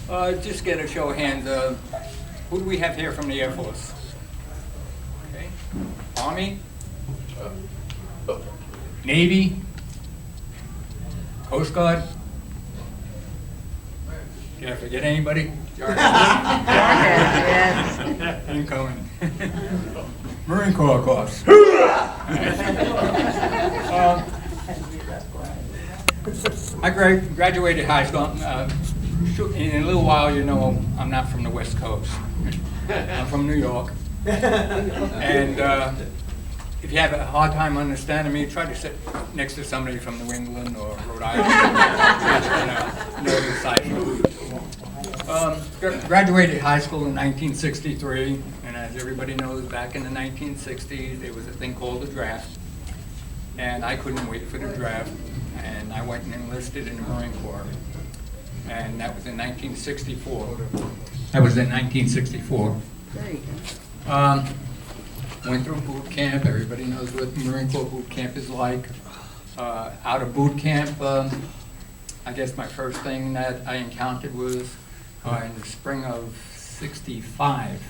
Just get a show of hands. Who do we have here from the Air Force? Okay. Army? Navy? Coast Guard? Did I forget anybody? Yes. Incoming. Marine Corps, of course. I graduated high school. In a little while, you know, I'm not from the West Coast. I'm from New York. And if you have a hard time understanding me, try to sit next to somebody from New England or Rhode Island. Know the side. Graduated high school in 1963, and as everybody knows, back in the 1960s, there was a thing called the draft. And I couldn't wait for the draft, and I went and enlisted in the Marine Corps. And that was in 1964. There you go. Went through boot camp. Everybody knows what Marine Corps boot camp is like. Out of boot camp, I guess my first thing that I encountered was in the spring of '65.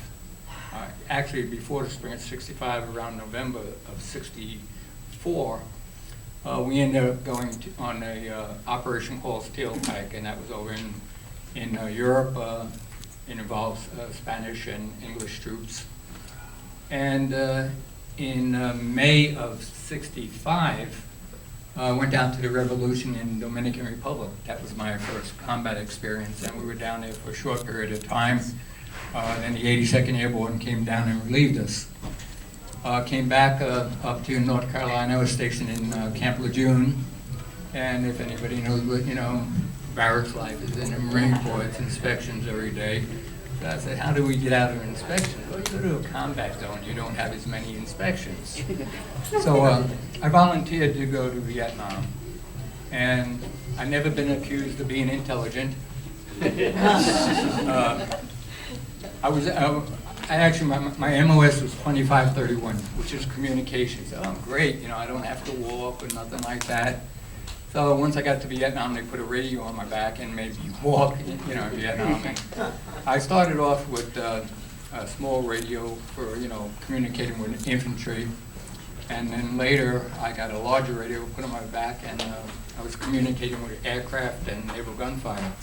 Actually, before the spring of '65, around November of '64, we ended up going on a operation called Steel Pike, and that was over in Europe. It involves Spanish and English troops. And in May of '65, I went down to the revolution in Dominican Republic. That was my first combat experience, and we were down there for a short period of time. Then the 82nd Airborne came down and relieved us. Came back up to North Carolina. I was stationed in Camp Lejeune, and if anybody knows what, you know, barracks life is in the Marine Corps, it's inspections every day. So I said, how do we get out of inspections? Well, you go to a combat zone, you don't have as many inspections. So I volunteered to go to Vietnam, and I've never been accused of being intelligent. My MOS was 2531, which is communications. Oh, great, you know, I don't have to walk or nothing like that. So once I got to Vietnam, they put a radio on my back and made me walk, you know, in Vietnam. And I started off with a small radio for, you know, communicating with infantry. And then later, I got a larger radio put on my back, and I was communicating with aircraft and naval gunfire.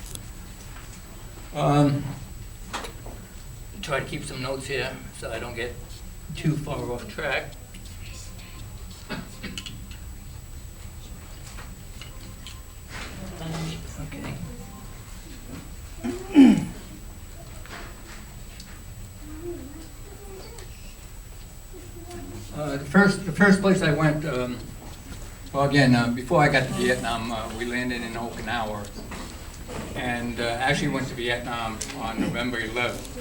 Try to keep some notes here so I don't get too far off track. Okay. The first place I went, well, again, before I got to Vietnam, we landed in Okinawa, and actually went to Vietnam on November 11th.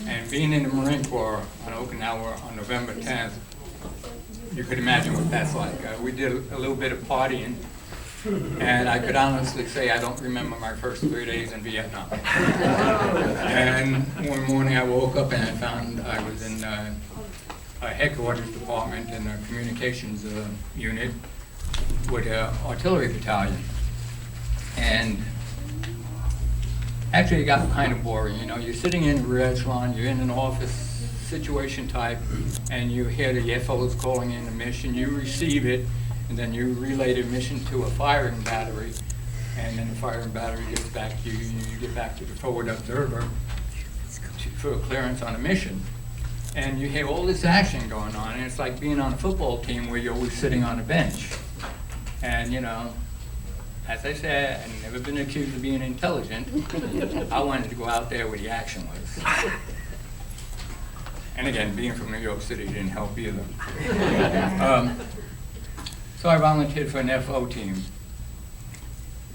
And being in the Marine Corps on Okinawa on November 10th, you could imagine what that's like. We did a little bit of partying, and I could honestly say I don't remember my first 3 days in Vietnam. And one morning I woke up and I found I was in a headquarters department in a communications unit with an artillery battalion. And actually it got kind of boring. You know, you're sitting in a rear echelon, you're in an office situation type, and you hear the FOs calling in a mission, you receive it, and then you relay the mission to a firing battery, and then the firing battery gets back to you, and you get back to the forward observer for a clearance on a mission. And you hear all this action going on, and it's like being on a football team where you're always sitting on a bench. And, you know, as I said, I've never been accused of being intelligent. I wanted to go out there where the action was. And again, being from New York City didn't help either. So I volunteered for an FO team.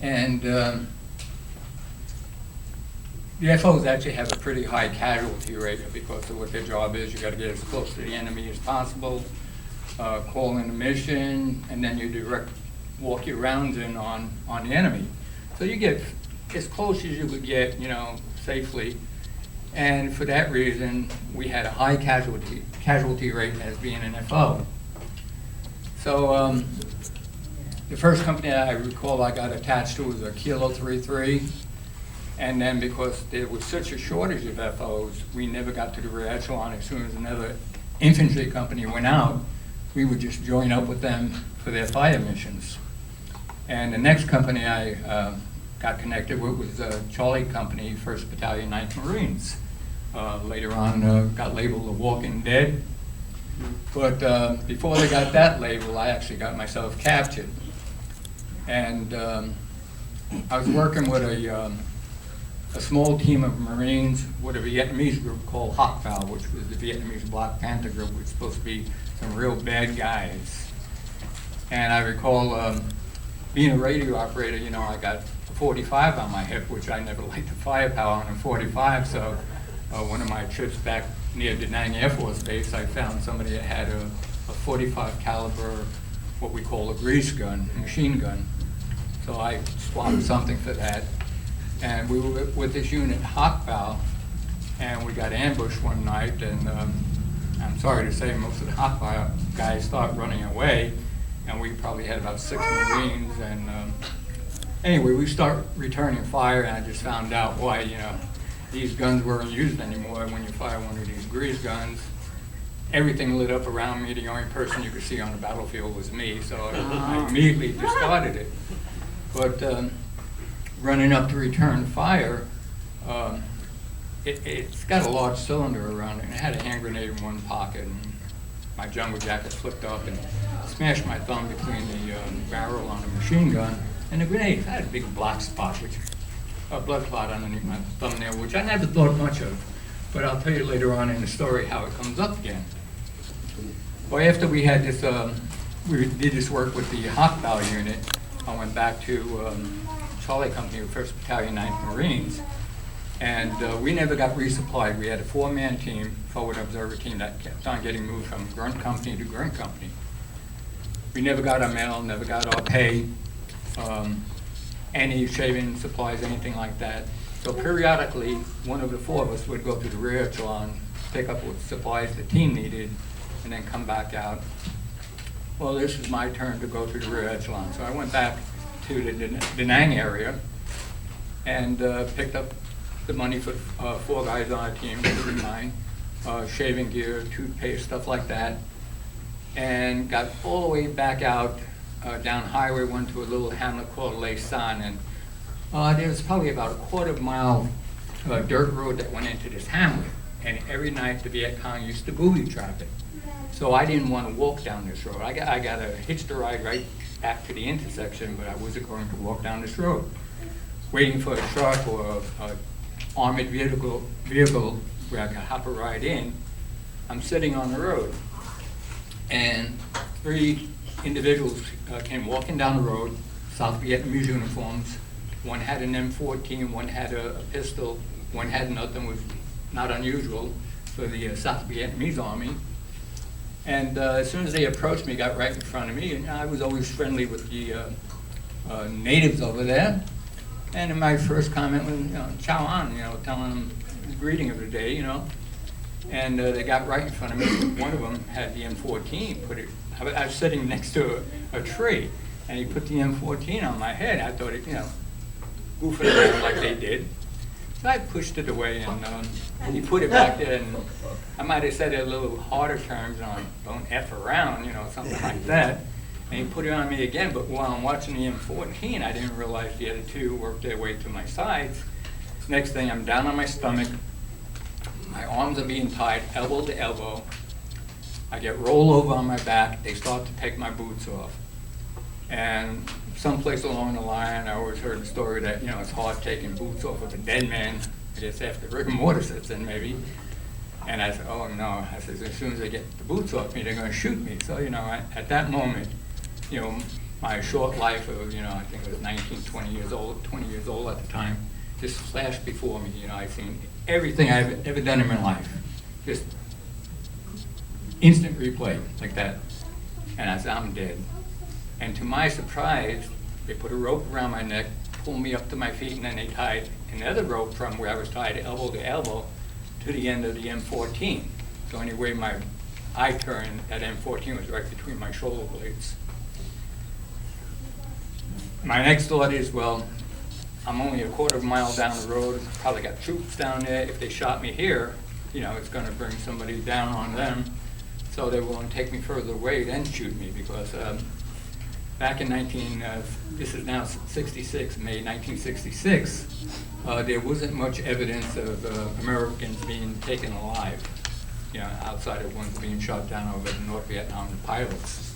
And the FOs actually have a pretty high casualty rate because of what their job is. You got to get as close to the enemy as possible, call in a mission, and then you walk your rounds in on the enemy. So you get as close as you could get, you know, safely. And for that reason, we had a high casualty rate as being an FO. So the first company I recall I got attached to was a Kilo 33. And then because there was such a shortage of FOs, we never got to the rear echelon. As soon as another infantry company went out, we would just join up with them for their fire missions. And the next company I got connected with was Charlie Company, 1st Battalion, 9th Marines. Later on got labeled the Walking Dead. But before they got that label, I actually got myself captured. And I was working with a small team of Marines with a Vietnamese group called Hoc Bao, which was the Vietnamese Black Panther group, which was supposed to be some real bad guys. And I recall being a radio operator, you know, I got a 45 on my hip, which I never liked the firepower on a 45, so one of my trips back near Da Nang Air Force Base, I found somebody that had a 45 caliber, what we call a grease gun, machine gun. So I swapped something for that. And we were with this unit, Hoc Bao, and we got ambushed one night, and I'm sorry to say most of the Hoc Bao guys started running away, and we probably had about 6 Marines, and anyway, we start returning fire, and I just found out why, you know, these guns weren't used anymore. When you fire one of these grease guns, everything lit up around me. The only person you could see on the battlefield was me, so I immediately discarded it. But running up to return fire, it's got a large cylinder around it, and it had a hand grenade in one pocket, and my jungle jacket flipped up and smashed my thumb between the barrel on the machine gun and the grenade. I had a big black spot, which a blood clot underneath my thumbnail, which I never thought much of, but I'll tell you later on in the story how it comes up again. Well, after we had this, we did this work with the Hoc Bao unit, I went back to Charlie Company, 1st Battalion, 9th Marines, and we never got resupplied. We had a 4-man team, forward observer team, that kept on getting moved from grunt company to grunt company. We never got our mail, never got our pay, any shaving supplies, anything like that. So periodically, one of the 4 of us would go to the rear echelon, pick up what supplies the team needed, and then come back out. Well, this is my turn to go to the rear echelon. So I went back to the Da Nang area and picked up the money for 4 guys on our team, including mine, shaving gear, toothpaste, stuff like that, and got all the way back out down Highway 1 to a little hamlet called Lay San, and there was probably about a quarter-mile dirt road that went into this hamlet, and every night the Viet Cong used to booby trap it. So I didn't want to walk down this road. I got a hitched a ride right back to the intersection, but I wasn't going to walk down this road. Waiting for a truck or a armored vehicle where I could hop a ride in, I'm sitting on the road, and 3 individuals came walking down the road, South Vietnamese uniforms. One had an M14, one had a pistol, one had nothing, was not unusual for the South Vietnamese army. And as soon as they approached me, got right in front of me, and I was always friendly with the natives over there. And my first comment was, you know, Chow An, you know, telling them the greeting of the day, you know. And they got right in front of me. One of them had the M14. I was sitting next to a tree, and he put the M14 on my head. I thought it, you know, goofing around like they did. So I pushed it away, and he put it back there, and I might have said it a little harder terms, you know, don't F around, you know, something like that. And he put it on me again, but while I'm watching the M14, I didn't realize the other 2 worked their way to my sides. Next thing, I'm down on my stomach. My arms are being tied elbow to elbow. I get rolled over on my back. They start to take my boots off. And someplace along the line, I always heard the story that, you know, it's hard taking boots off of a dead man. I guess after rigor mortis sets in, maybe. And I said, oh no. I said, as soon as they get the boots off me, they're going to shoot me. So, you know, at that moment, you know, my short life of, you know, I think it was 19, 20 years old at the time, just flashed before me. You know, I've seen everything I've ever done in my life. Just instant replay like that. And I said, I'm dead. And to my surprise, they put a rope around my neck, pulled me up to my feet, and then they tied another rope from where I was tied elbow to elbow to the end of the M14. So anyway, my eye turned, that M14 was right between my shoulder blades. My next thought is, well, I'm only a quarter of a mile down the road, probably got troops down there. If they shot me here, you know, it's gonna bring somebody down on them. So they will take me further away than shoot me, because back in this is now 66, May 1966, there wasn't much evidence of Americans being taken alive, you know, outside of ones being shot down over in North Vietnam, the pilots.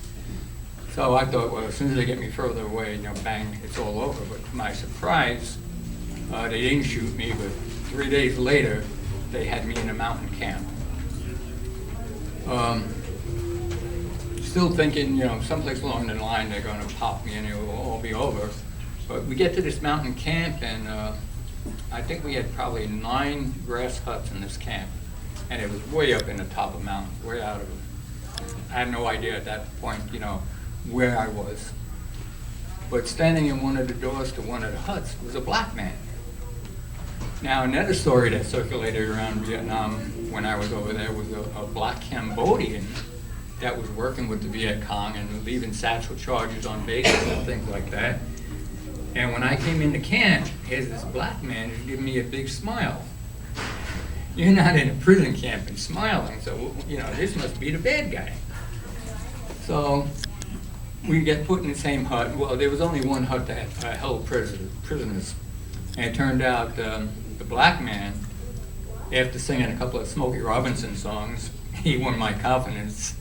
So I thought, well, as soon as they get me further away, you know, bang, it's all over. But to my surprise, they didn't shoot me, but 3 days later, they had me in a mountain camp. Still thinking, you know, someplace along the line they're going to pop me and it will all be over. But we get to this mountain camp, and I think we had probably 9 grass huts in this camp, and it was way up in the top of the mountain, way out of it. I had no idea at that point, you know, where I was. But standing in one of the doors to one of the huts was a black man. Now, another story that circulated around Vietnam when I was over there was a black Cambodian that was working with the Viet Cong and leaving satchel charges on bases and things like that. And when I came into camp, here's this black man who's giving me a big smile. You're not in a prison camp and smiling, so, you know, this must be the bad guy. So we get put in the same hut. Well, there was only one hut that held prisoners. And it turned out the black man, after singing a couple of Smokey Robinson songs, he won my confidence.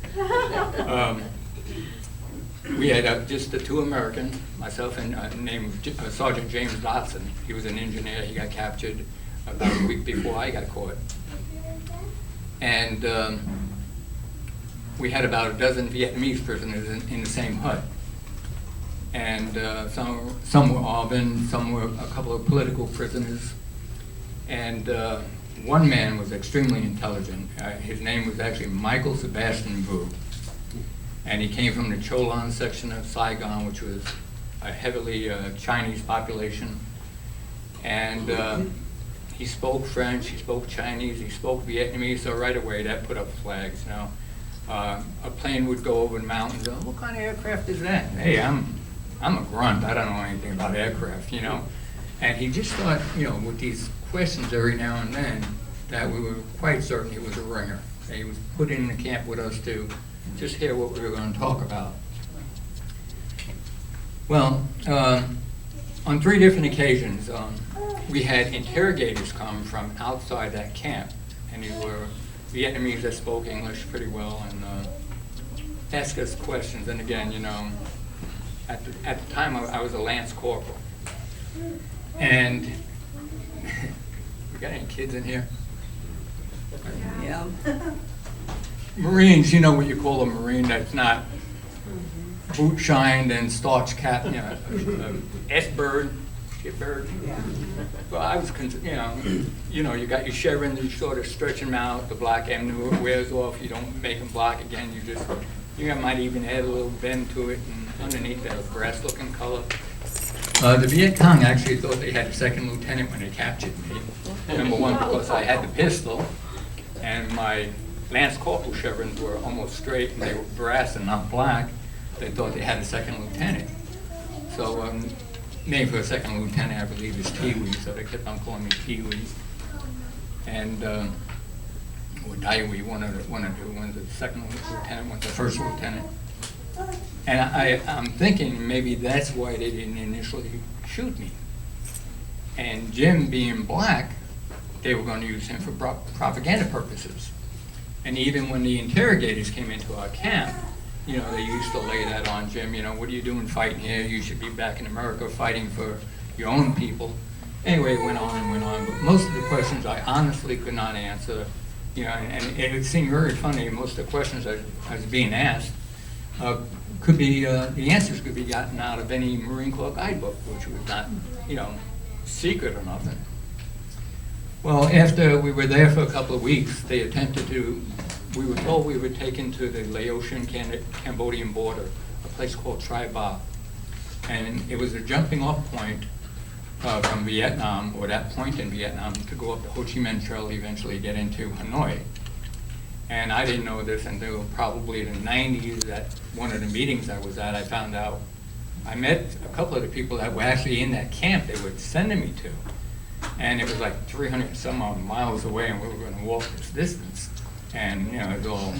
We had just the 2 Americans, myself and named Sergeant James Dotson. He was an engineer. He got captured about a week before I got caught. And we had about a dozen Vietnamese prisoners in the same hut. And some were ARVN, some were a couple of political prisoners. And one man was extremely intelligent. His name was actually Michael Sebastian Vu. And he came from the Cholan section of Saigon, which was a heavily Chinese population. And he spoke French, he spoke Chinese, he spoke Vietnamese, so right away that put up flags, you know. A plane would go over the mountains. Oh, what kind of aircraft is that? Hey, I'm a grunt. I don't know anything about aircraft, you know. And he just thought, you know, with these questions every now and then, that we were quite certain he was a ringer. And he was put in the camp with us to just hear what we were going to talk about. Well, on 3 different occasions, we had interrogators come from outside that camp, and these were Vietnamese that spoke English pretty well, and ask us questions. And again, you know, at the time I was a Lance Corporal. And we got any kids in here? Yeah. Marines, you know what you call a Marine that's not boot shined and starch cap, you know, S-bird, shitbird. Yeah. Well, I was, you know, you got your chevrons, you sort of stretch them out, the black end wears off, you don't make them black again, you might even add a little bend to it, and underneath that, a brass-looking color. The Viet Cong actually thought they had a 2nd lieutenant when they captured me. Number one, because I had the pistol, and my Lance Corporal chevrons were almost straight, and they were brass and not black. They thought they had a 2nd lieutenant. So, name for a 2nd lieutenant, I believe, is Pee-wee, so they kept on calling me Pee-wee. And, or Dai-wee, one of the 2nd lieutenant, one's the 1st lieutenant. And I'm thinking maybe that's why they didn't initially shoot me. And Jim being black, they were going to use him for propaganda purposes. And even when the interrogators came into our camp, you know, they used to lay that on Jim, you know, what are you doing fighting here? You should be back in America fighting for your own people. Anyway, it went on and went on. But most of the questions I honestly could not answer, you know, and it seemed very funny. Most of the questions I was being asked could be, the answers could be gotten out of any Marine Corps guidebook, which was not, you know, secret or nothing. Well, after we were there for a couple of weeks, they attempted to, we were told we were taken to the Laotian Cambodian border, a place called Tri Ba. And it was a jumping off point from Vietnam, or that point in Vietnam, to go up the Ho Chi Minh Trail, eventually get into Hanoi. And I didn't know this until probably the 90s at one of the meetings I was at. I found out I met a couple of the people that were actually in that camp they were sending me to. And it was like 300 some odd miles away, and we were going to walk this distance. And, you know, it was all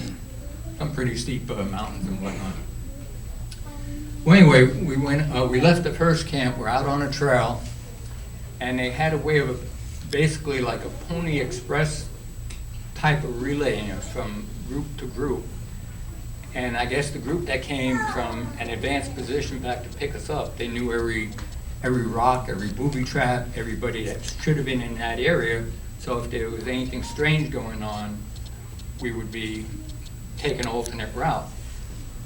some pretty steep mountains and whatnot. Well, anyway, we left the first camp, we're out on a trail, and they had a way of basically like a Pony Express type of relaying us from group to group. And I guess the group that came from an advanced position back to pick us up, they knew every rock, every booby trap, everybody that should have been in that area. So if there was anything strange going on, we would be taking an alternate route.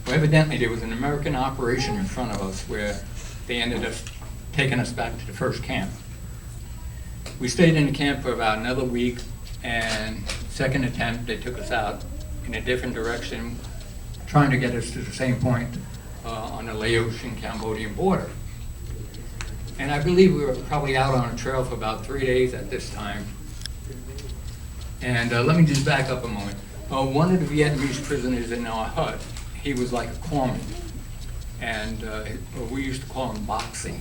Well, evidently there was an American operation in front of us where they ended up taking us back to the first camp. We stayed in the camp for about another week, and second attempt they took us out in a different direction, trying to get us to the same point on the Laotian-Cambodian border. And I believe we were probably out on a trail for about 3 days at this time. And let me just back up a moment. One of the Vietnamese prisoners in our hut, he was like a corpsman, and we used to call him Boxy.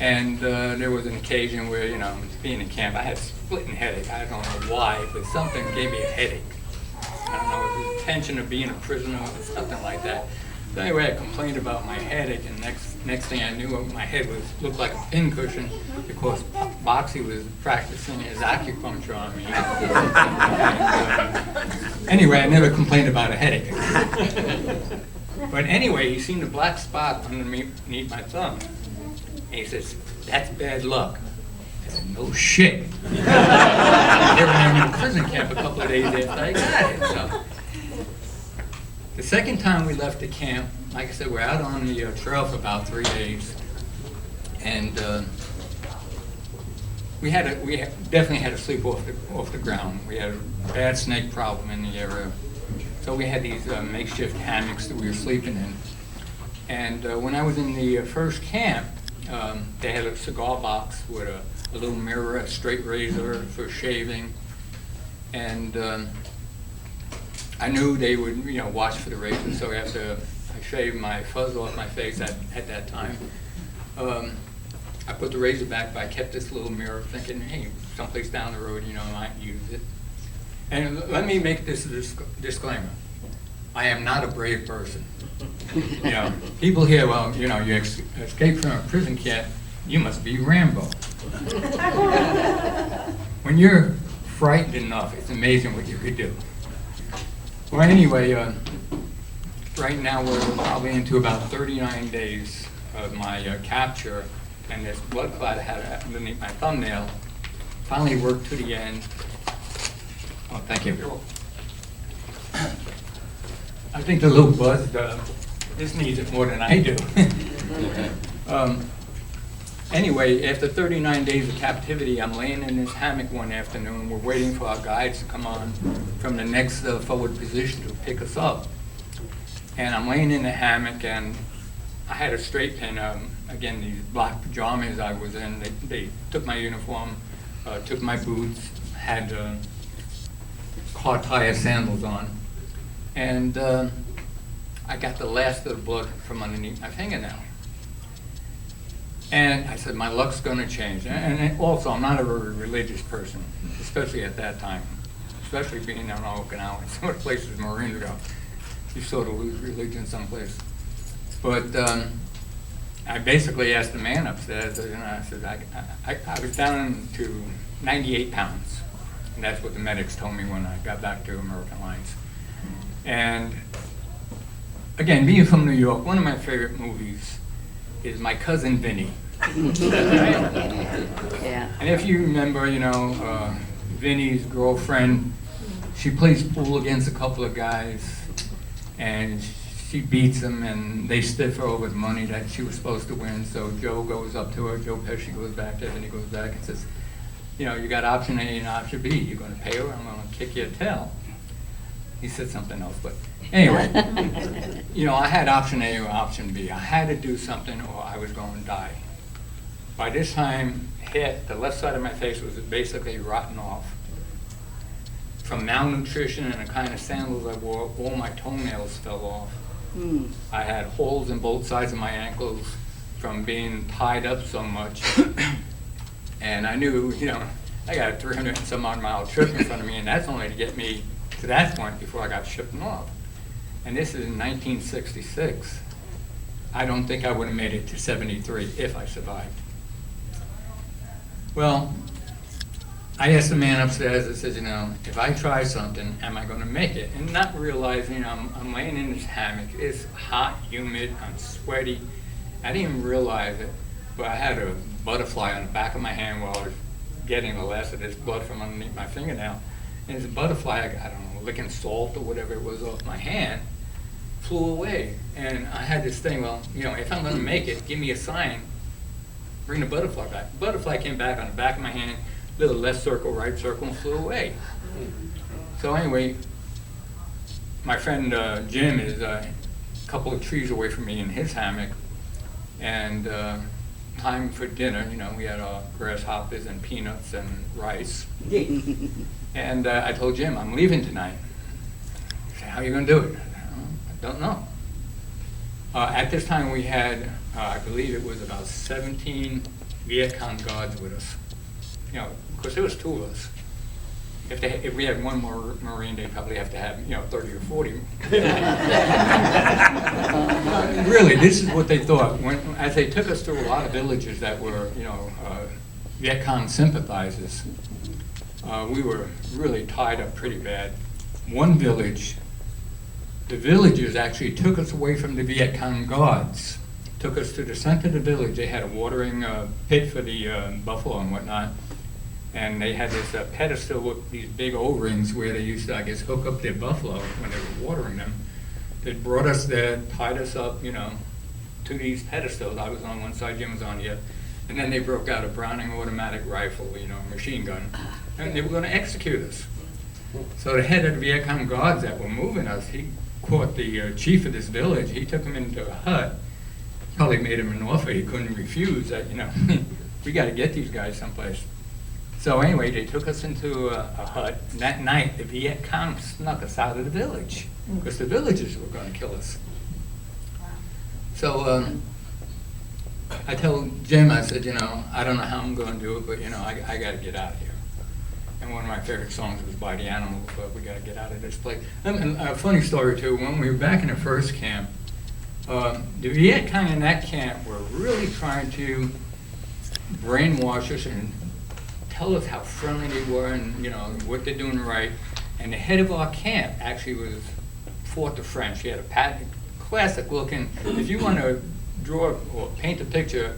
And there was an occasion where, you know, being in camp, I had a splitting headache. I don't know why, but something gave me a headache. I don't know if it was the tension of being a prisoner or something like that. So anyway, I complained about my headache, and next thing I knew, my head looked like a pincushion because Boxy was practicing his acupuncture on me. And, anyway, I never complained about a headache. But anyway, he seen a black spot underneath my thumb. And he says, "That's bad luck." I said, "No shit." I never in a prison camp a couple of days after I got it. So. The second time we left the camp, like I said, we're out on the trail for about 3 days, and we definitely had to sleep off the ground. We had a bad snake problem in the area, so we had these makeshift hammocks that we were sleeping in. And when I was in the first camp, they had a cigar box with a little mirror, a straight razor for shaving, and I knew they would, you know, watch for the razor, so after I shaved my fuzz off my face at that time, I put the razor back, but I kept this little mirror thinking, hey, someplace down the road, you know, I might use it. And let me make this disclaimer. I am not a brave person. You know, people hear, well, you know, you escaped from a prison camp, you must be Rambo. When you're frightened enough, it's amazing what you could do. Well, anyway, right now we're probably into about 39 days of my capture, and this blood clot I had underneath my thumbnail finally worked to the end. Oh, thank you. I think the little buzz, this needs it more than I do. Anyway, after 39 days of captivity, I'm laying in this hammock one afternoon. We're waiting for our guides to come on from the next forward position to pick us up. And I'm laying in the hammock, and I had a straight pin. Again, these black pajamas I was in, they took my uniform, took my boots, had car tire sandals on. And I got the last of the blood from underneath my fingernail. And I said, my luck's going to change. And also, I'm not a very religious person, especially at that time, especially being on Okinawa, some of the places Marines go. You sort of lose religion someplace. But I basically asked the man upstairs, you know, I said, I was down to 98 pounds. And that's what the medics told me when I got back to American Lines. And again, being from New York, one of my favorite movies is My Cousin Vinny. Yeah. And if you remember, you know, Vinny's girlfriend, she plays pool against a couple of guys, and she beats them, and they stiff her over the money that she was supposed to win. So Joe goes up to her, Joe Pesci goes back there, Vinny goes back and says, you know, you got option A and option B. You're going to pay her, I'm going to kick your tail. He said something else, but anyway, you know, I had option A or option B. I had to do something or I was going to die. By this time, the left side of my face was basically rotten off. From malnutrition and the kind of sandals I wore, all my toenails fell off. I had holes in both sides of my ankles from being tied up so much. And I knew, I got a 300 and some odd mile trip in front of me, and that's only to get me to that point before I got shipped north. And this is in 1966. I don't think I would have made it to 73 if I survived. Well, I asked the man upstairs, I said, if I try something, am I going to make it? And not realizing, I'm laying in this hammock, it's hot, humid, I'm sweaty. I didn't even realize it, but I had a butterfly on the back of my hand while I was getting the last of this blood from underneath my fingernail. And this butterfly, I don't know, licking salt or whatever it was off my hand, flew away. And I had this thing, well, if I'm going to make it, give me a sign, bring the butterfly back. The butterfly came back on the back of my hand, little left circle, right circle, and flew away. So anyway, my friend Jim is a couple of trees away from me in his hammock, and time for dinner, we had grasshoppers and peanuts and rice. And I told Jim, I'm leaving tonight. He said, how are you going to do it? I don't know. At this time we had, I believe it was about 17 Viet Cong guards with us. Because there was 2 of us. If we had one more Marine, they'd probably have to have, 30 or 40. Really, this is what they thought. As they took us through a lot of villages that were, Viet Cong sympathizers, we were really tied up pretty bad. One village, the villagers actually took us away from the Viet Cong guards, took us to the center of the village. They had a watering pit for the buffalo and whatnot. And they had this pedestal with these big O-rings where they used to, I guess, hook up their buffalo when they were watering them. They brought us there, tied us up, to these pedestals. I was on one side, Jim was on the other. And then they broke out a Browning automatic rifle, a machine gun. And they were going to execute us. So the head of the Viet Cong guards that were moving us, he caught the chief of this village. He took him into a hut. Probably made him an offer he couldn't refuse. That, we got to get these guys someplace. So anyway, they took us into a hut. And that night, the Viet Cong snuck us out of the village because the villagers were going to kill us. So I told Jim, I said, I don't know how I'm going to do it, but I got to get out of here. And one of my favorite songs was by The Animals, but we got to get out of this place. And a funny story too. When we were back in the first camp, the Viet Cong in that camp were really trying to brainwash us and tell us how friendly they were and what they're doing right. And the head of our camp actually fought the French. He had a classic looking, if you want to draw or paint a picture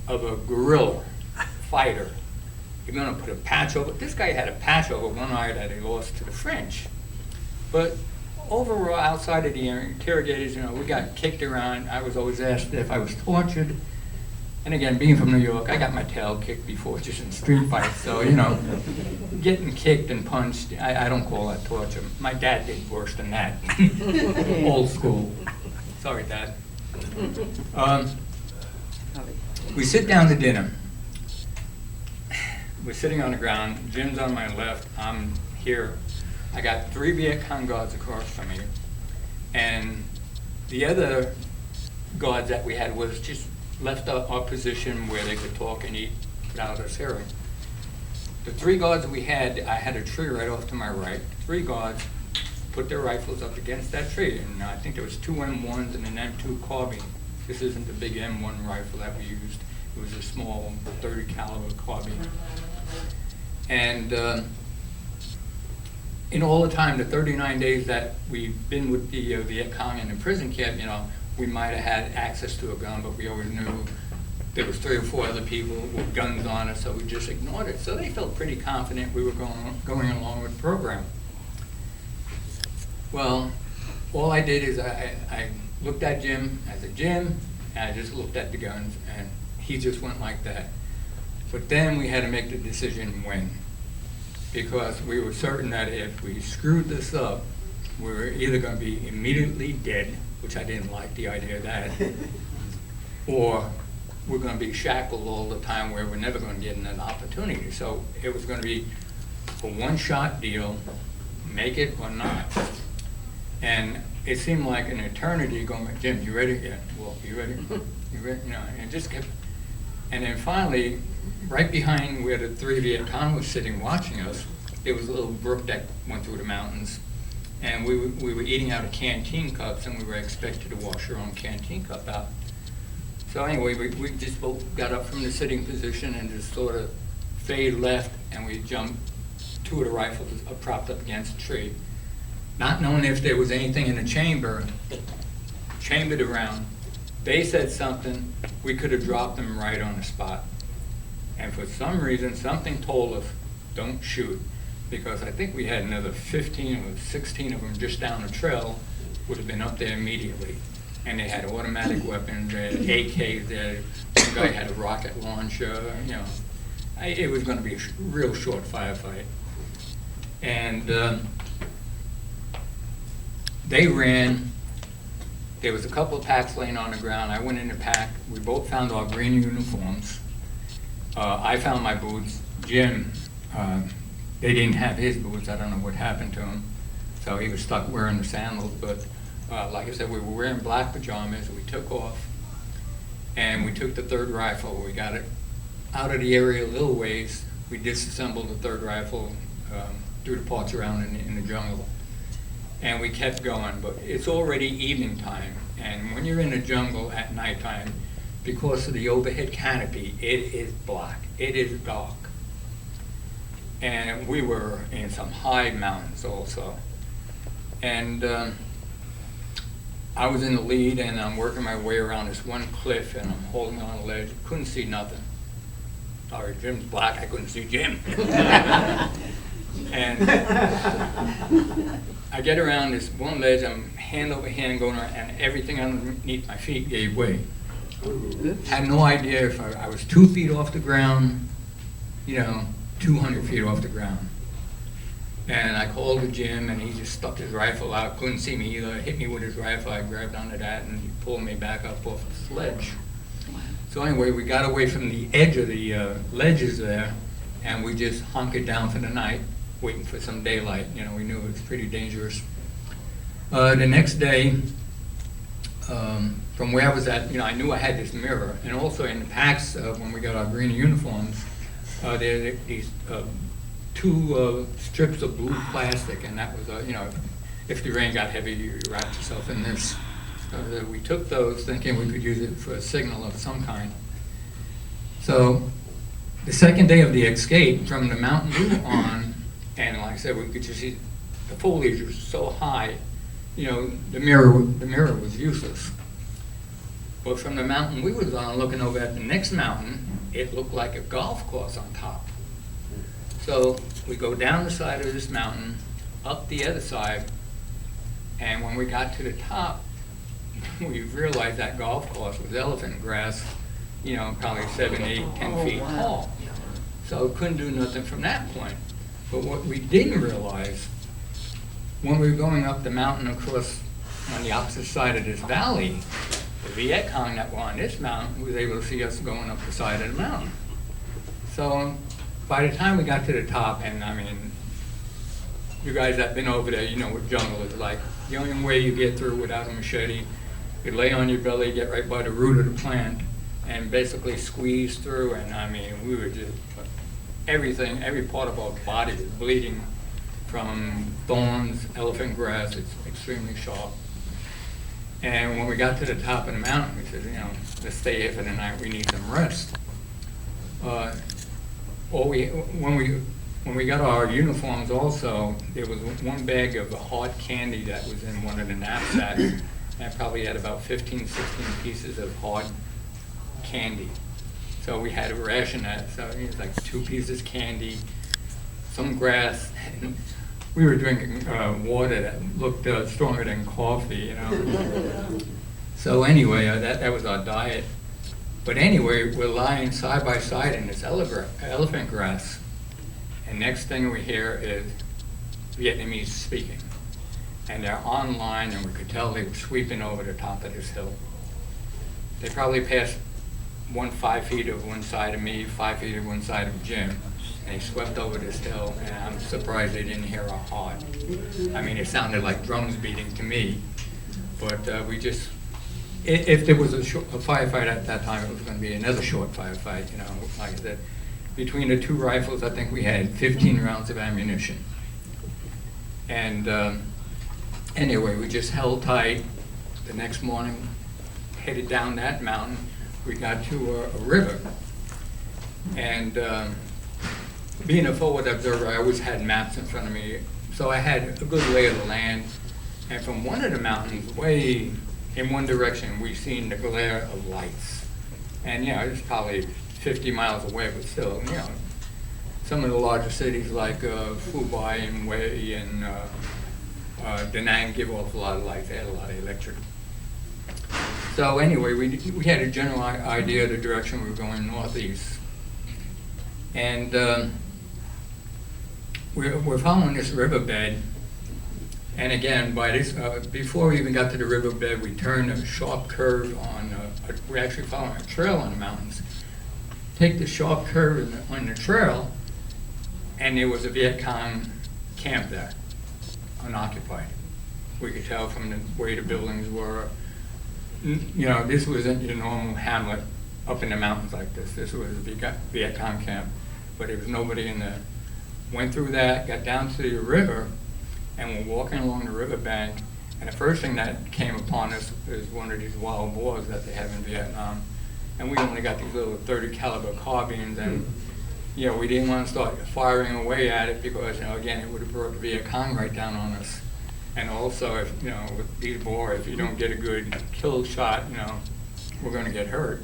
of a guerrilla fighter, you're going to put a patch over. This guy had a patch over one eye that he lost to the French. But overall, outside of the interrogators, we got kicked around. I was always asked if I was tortured. And again, being from New York, I got my tail kicked before, just in street fights. So, getting kicked and punched, I don't call that torture. My dad did worse than that. Old school. Sorry, Dad. We sit down to dinner. We're sitting on the ground. Jim's on my left. I'm here. I got 3 Viet Cong guards across from me. And the other guards that we had was just left our position where they could talk and eat without us hearing. The 3 guards we had, I had a tree right off to my right. 3 guards put their rifles up against that tree, and I think there was 2 M1s and an M2 carbine. This isn't the big M1 rifle that we used. It was a small 30 caliber carbine. And in all the time, the 39 days that we've been with the Viet Cong in the prison camp, we might have had access to a gun, but we always knew there was 3 or 4 other people with guns on us, so we just ignored it. So they felt pretty confident we were going along with the program. Well, all I did is I looked at Jim, I said, Jim, and I just looked at the guns, and he just went like that. But then we had to make the decision when, because we were certain that if we screwed this up, we were either going to be immediately dead, which I didn't like the idea of that, or we're going to be shackled all the time where we're never going to get an opportunity. So it was going to be a one-shot deal, make it or not. And it seemed like an eternity going, Jim, you ready? Yeah, well, you ready? You ready? You know, and it just kept, and then finally, right behind where the 3 Viet Cong was sitting watching us, there was a little brook that went through the mountains. And we were eating out of canteen cups, and we were expected to wash our own canteen cup out. So anyway, we just both got up from the sitting position and just sort of fade left, and we jumped 2 of the rifles propped up against a tree. Not knowing if there was anything in the chamber, chambered around. They said something, we could have dropped them right on the spot. And for some reason, something told us, don't shoot. Because I think we had another 15 or 16 of them just down the trail, would have been up there immediately. And they had automatic weapons, they had AKs, one guy had a rocket launcher, you know. It was going to be a real short firefight. And they ran. There was a couple of packs laying on the ground. I went in the pack. We both found our green uniforms. I found my boots. Jim, they didn't have his boots. I don't know what happened to him. So he was stuck wearing the sandals. But like I said, we were wearing black pajamas. We took off, and we took the 3rd rifle. We got it out of the area a little ways. We disassembled the 3rd rifle, threw the parts around in the jungle. And we kept going, but it's already evening time. And when you're in the jungle at nighttime, because of the overhead canopy, it is black, it is dark. And we were in some high mountains also. And I was in the lead, and I'm working my way around this one cliff, and I'm holding on a ledge, couldn't see nothing. Sorry, Jim's black, I couldn't see Jim. And I get around this one ledge, I'm hand over hand going around, and everything underneath my feet gave way. Had no idea if I was 2 feet off the ground, you know, 200 feet off the ground. And I called to Jim, and he just stuck his rifle out, couldn't see me either, hit me with his rifle, I grabbed onto that, and he pulled me back up off the sledge. So anyway, we got away from the edge of the ledges there, and we just hunkered down for the night, waiting for some daylight. You know, we knew it was pretty dangerous. The next day, from where I was at, you know, I knew I had this mirror, and also in the packs when we got our green uniforms, there are these 2 strips of blue plastic, and that was, you know, if the rain got heavy, you wrapped yourself in this. We took those thinking we could use it for a signal of some kind. So the second day of the escape, from the mountain we were on, and like I said, we could just see the foliage was so high, you know, the mirror was useless. But from the mountain we was on, looking over at the next mountain, it looked like a golf course on top. So we go down the side of this mountain, up the other side, and when we got to the top, we realized that golf course was elephant grass, you know, probably 7, 8, 10 feet tall. So couldn't do nothing from that point. But what we didn't realize, when we were going up the mountain across on the opposite side of this valley, the Viet Cong that were on this mountain was able to see us going up the side of the mountain. So by the time we got to the top, and I mean, you guys that have been over there, you know what jungle is like. The only way you get through without a machete, you lay on your belly, get right by the root of the plant, and basically squeeze through. And I mean, we were just, everything, every part of our body was bleeding from thorns, elephant grass. It's extremely sharp. And when we got to the top of the mountain, we said, you know, let's stay here for the night. We need some rest. When we got our uniforms also, there was one bag of hard candy that was in one of the knapsacks. And I probably had about 15, 16 pieces of hard candy. So we had to ration that. So it was like 2 pieces candy, some grass. And we were drinking water that looked stronger than coffee, you know. So anyway, that was our diet. But anyway, we're lying side by side in this elephant grass. And next thing we hear is Vietnamese speaking. And they're online, and we could tell they were sweeping over the top of this hill. They probably passed 5 feet of one side of me, 5 feet of one side of Jim, and they swept over this hill, and I'm surprised they didn't hear our heart. I mean, it sounded like drums beating to me. But we just, if there was a firefight at that time, it was going to be another short firefight, you know, like I said. Between the two rifles, I think we had 15 rounds of ammunition. And anyway, we just held tight. The next morning, headed down that mountain. We got to a river. And being a forward observer, I always had maps in front of me. So I had a good lay of the land. And from one of the mountains, way in one direction, we seen the glare of lights. And, you know, it's probably 50 miles away, but still, you know, some of the larger cities like Fubai and Wei and Da Nang give off a lot of lights. They had a lot of electric. So anyway, we had a general idea of the direction we were going, northeast. And we're following this riverbed. And again, by this, before we even got to the riverbed, we turned a sharp curve on, we're actually following a trail in the mountains. Take the sharp curve on the trail, and there was a Viet Cong camp there, unoccupied. We could tell from the way the buildings were. You know, this wasn't your normal hamlet up in the mountains like this. This was a Viet Cong camp, but there was nobody in there. Went through that, got down to the river, and we're walking along the riverbank, and the first thing that came upon us is one of these wild boars that they have in Vietnam. And we only got these little 30 caliber carbines, and you know, we didn't want to start firing away at it because, you know, again, it would have brought the Viet Cong right down on us. And also, if, you know, with these boars, if you don't get a good kill shot, you know, we're going to get hurt.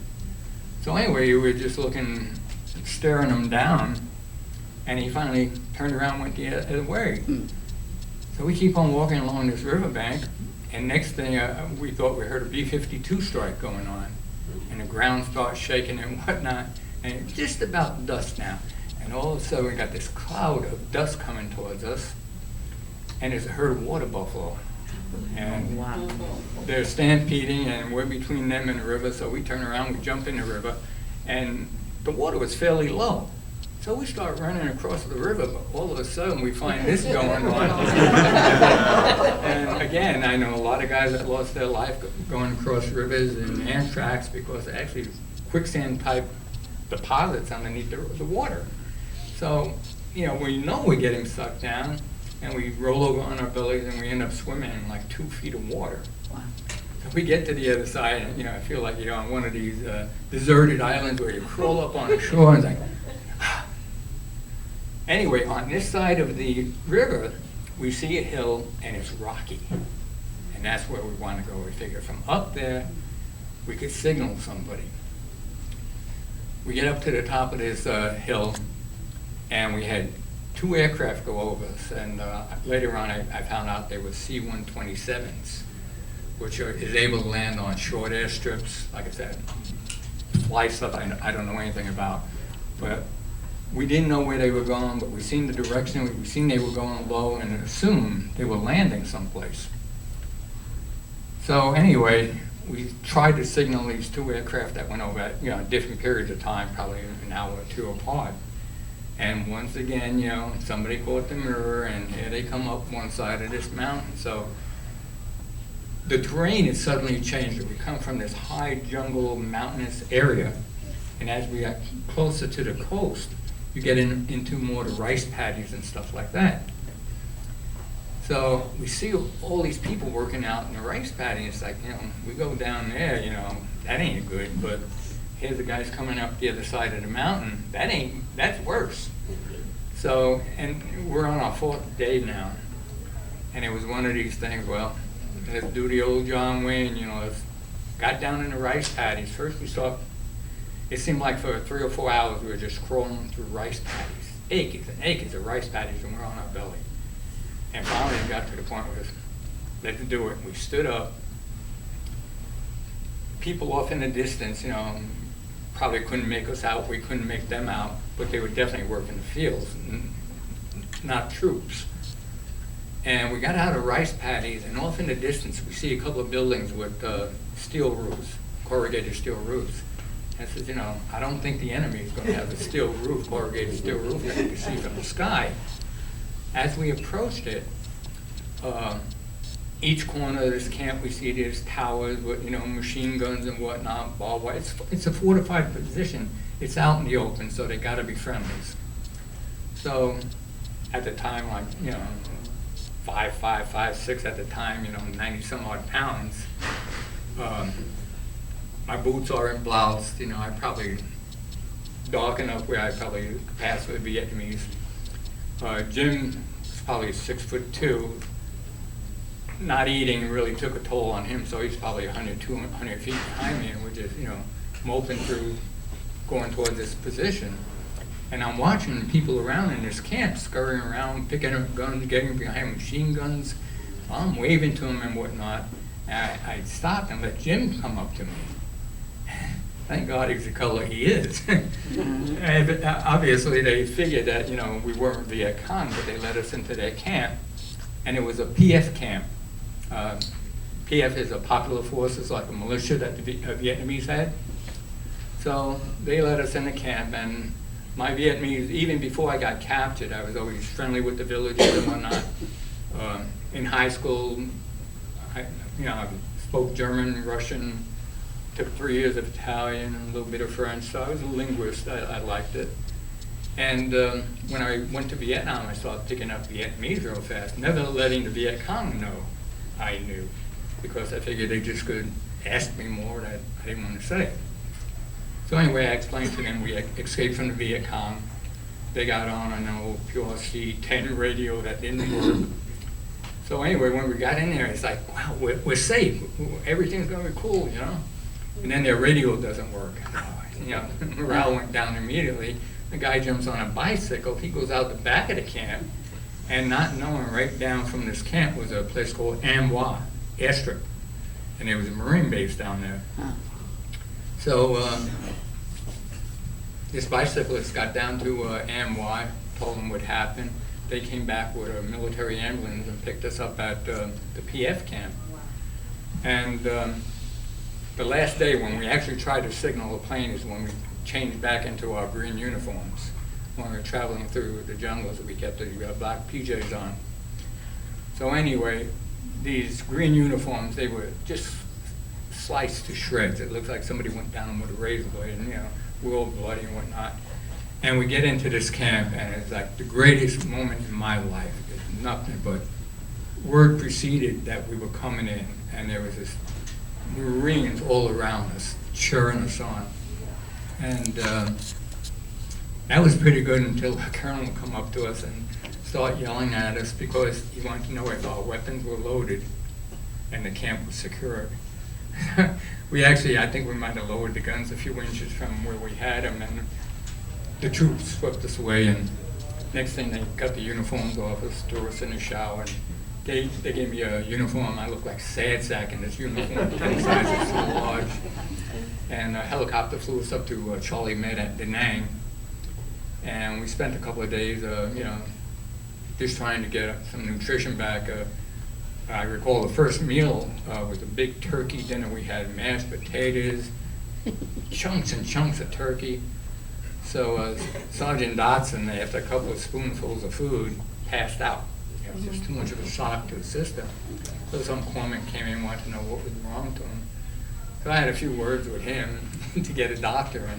So anyway, we were just looking, staring him down, and he finally turned around and went the other way. So we keep on walking along this riverbank, and next thing we thought we heard a B-52 strike going on, and the ground starts shaking and whatnot, and it's just about dusk now. And all of a sudden we got this cloud of dust coming towards us, and there's a herd of water buffalo. And they're stampeding, and we're between them and the river, so we turn around, we jump in the river, and the water was fairly low. So we start running across the river, but all of a sudden we find this going on. And again, I know a lot of guys that lost their life going across rivers and anthrax because they're actually quicksand type deposits underneath the water. So, you know, we know we're getting sucked down, and we roll over on our bellies and we end up swimming in like 2 feet of water. Wow. So we get to the other side, and, you know, I feel like you're on one of these deserted islands where you crawl up on the shore and it's like, anyway, on this side of the river, we see a hill and it's rocky. And that's where we want to go. We figure from up there, we could signal somebody. We get up to the top of this hill, and we had 2 aircraft go over us. And later on, I found out they were C-127s, which is able to land on short airstrips. Like I said, fly stuff I don't know anything about. But we didn't know where they were going, but we seen the direction, we seen they were going low, and assumed they were landing someplace. So anyway, we tried to signal these 2 aircraft that went over at, you know, different periods of time, probably an hour or 2 apart. And once again, you know, somebody caught the mirror, and here they come up one side of this mountain. So the terrain has suddenly changed. We come from this high jungle, mountainous area, and as we got closer to the coast, you get into more the rice paddies and stuff like that. So we see all these people working out in the rice paddy. It's like, you know, we go down there, you know, that ain't good, but here's the guys coming up the other side of the mountain. That's worse. So, and we're on our 4th day now. And it was one of these things, well, let's do the old John Wayne, you know, let's got down in the rice paddies. First we saw, it seemed like for 3 or 4 hours we were just crawling through rice paddies. Acres and acres of rice paddies, and we're on our belly. And finally it got to the point where let's do it. We stood up. People off in the distance, you know, probably couldn't make us out, we couldn't make them out, but they would definitely work in the fields, not troops. And we got out of rice paddies, and off in the distance we see a couple of buildings with steel roofs, corrugated steel roofs. And I said, you know, I don't think the enemy is going to have a steel roof, corrugated steel roof that you can see from the sky. As we approached it, each corner of this camp, we see these towers with, you know, machine guns and whatnot, barbed wire. It's a fortified position. It's out in the open, so they gotta be friendlies. So, at the time, like, you know, 5'5", 5'6" at the time, you know, 90 some odd pounds. My boots aren't bloused, you know, I probably dark enough where I probably could pass with Vietnamese. Jim was probably 6'2". Not eating really took a toll on him, so he's probably 100, 200 feet behind me, and we're just, you know, moping through, going towards this position. And I'm watching people around in this camp scurrying around, picking up guns, getting behind machine guns. I'm waving to them and whatnot. And I stopped and let Jim come up to me. Thank God he's the color he is. And obviously they figured that, you know, we weren't Viet Cong, but they let us into their camp. And it was a PF camp. PF is a popular forces, like a militia that the Vietnamese had. So they let us in the camp, and my Vietnamese, even before I got captured, I was always friendly with the villagers and whatnot. In high school, I spoke German, Russian, took 3 years of Italian, and a little bit of French, so I was a linguist. I liked it. And when I went to Vietnam, I started picking up Vietnamese real fast, never letting the Viet Cong know I knew, because I figured they just could ask me more that I didn't want to say. So anyway, I explained to them we escaped from the Viet Cong. They got on an old PRC-10 radio that didn't work. So anyway, when we got in there, it's like, wow, we're safe. Everything's going to be cool, you know? And then their radio doesn't work. You know, morale went down immediately. The guy jumps on a bicycle. He goes out the back of the camp, and not knowing, right down from this camp was a place called Am Hoa airstrip. And there was a Marine base down there. So this bicyclist got down to Am Hoa, told them what happened. They came back with a military ambulance and picked us up at the PF camp. And the last day when we actually tried to signal a plane is when we changed back into our green uniforms. When we were traveling through the jungles, we kept the black PJs on. So anyway, these green uniforms, they were just sliced to shreds. It looked like somebody went down with a razor blade and, you know, we're all bloody and whatnot. And we get into this camp, and it's like the greatest moment in my life. It's nothing but word preceded that we were coming in, and there was this Marines all around us, cheering us on. And that was pretty good until the colonel would come up to us and start yelling at us because he wanted to know if our weapons were loaded and the camp was secured. We actually, I think we might have lowered the guns a few inches from where we had them, and the troops swept us away, and next thing they cut the uniforms off us, threw us in the shower, and they gave me a uniform. I looked like Sad Sack in this uniform, 10 sizes too large. And a helicopter flew us up to Charlie Med at Da Nang, and we spent a couple of days, you know, just trying to get some nutrition back. I recall the first meal was a big turkey dinner. We had mashed potatoes, chunks and chunks of turkey. So Sergeant Dotson, after a couple of spoonfuls of food, passed out. It was just too much of a shock to the system. So some corpsman came in and wanted to know what was wrong to him. So I had a few words with him to get a doctor,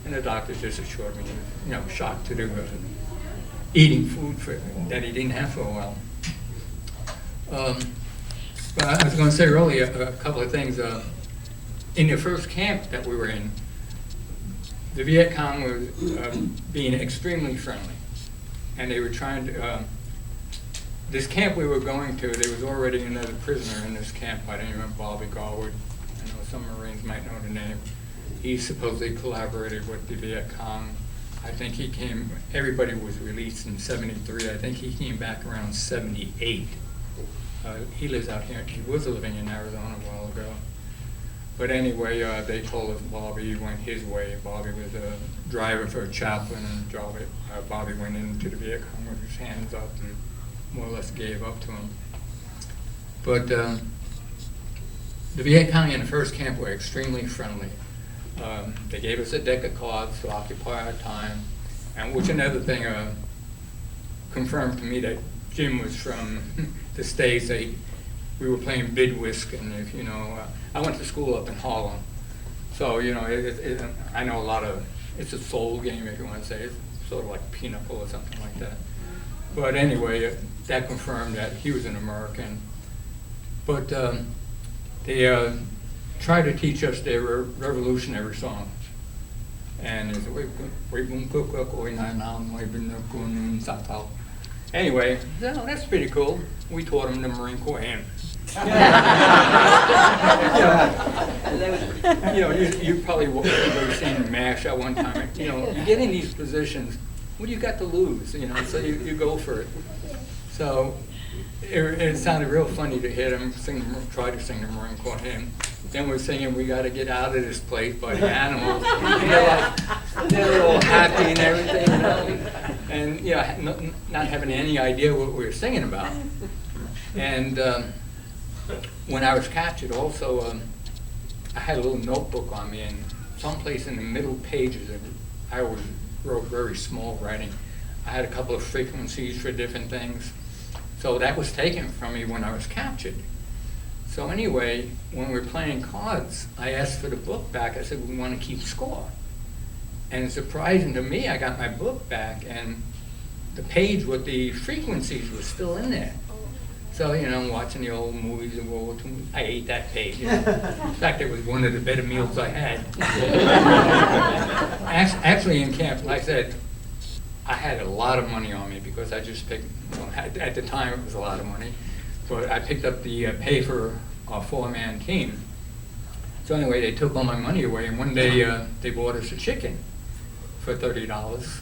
and the doctor just assured me he was, you know, shocked to do eating food that he didn't have for a while. But I was going to say earlier a couple of things. In the first camp that we were in, the Viet Cong was being extremely friendly, and they were trying to. This camp we were going to, there was already another prisoner in this camp by the name of Bobby Garwood. I know some Marines might know the name. He supposedly collaborated with the Viet Cong. I think he came. Everybody was released in '73. I think he came back around '78. He lives out here. He was living in Arizona a while ago. But anyway, they told us Bobby went his way. Bobby was a driver for a chaplain, and Bobby went into the Viet Cong with his hands up and more or less gave up to him. But the Viet Cong in the first camp were extremely friendly. They gave us a deck of cards to occupy our time, and which another thing confirmed to me that Jim was from the States. we were playing bid whisk, and if, you know, I went to school up in Harlem, so, you know, I know a lot of, it's a soul game, if you want to say. It's sort of like pinochle or something like that. But anyway, that confirmed that he was an American. But they tried to teach us their revolutionary song. And it's anyway, that's pretty cool. We taught them the Marine Corps hymn. You know, you probably seen MASH at one time. You know, you get in these positions, what do you got to lose? You know, so you go for it. So it sounded real funny to hear them try to sing the Marine Corps hymn. Then we're singing, "We got to get out of this place" by the Animals. And they're all happy and everything, you know, and you know, not having any idea what we were singing about. And when I was captured, also, I had a little notebook on me, and someplace in the middle pages, I always wrote very small writing. I had a couple of frequencies for different things. So that was taken from me when I was captured. So anyway, when we were playing cards, I asked for the book back. I said, "We want to keep score." And surprising to me, I got my book back, and the page with the frequencies was still in there. So, you know, I'm watching the old movies of World War II. I ate that page. In fact, it was one of the better meals I had. Actually, in camp, like I said, I had a lot of money on me because I just picked, well, at the time it was a lot of money, but I picked up the pay for a 4-man team. So anyway, they took all my money away, and one day they bought us a chicken for $30.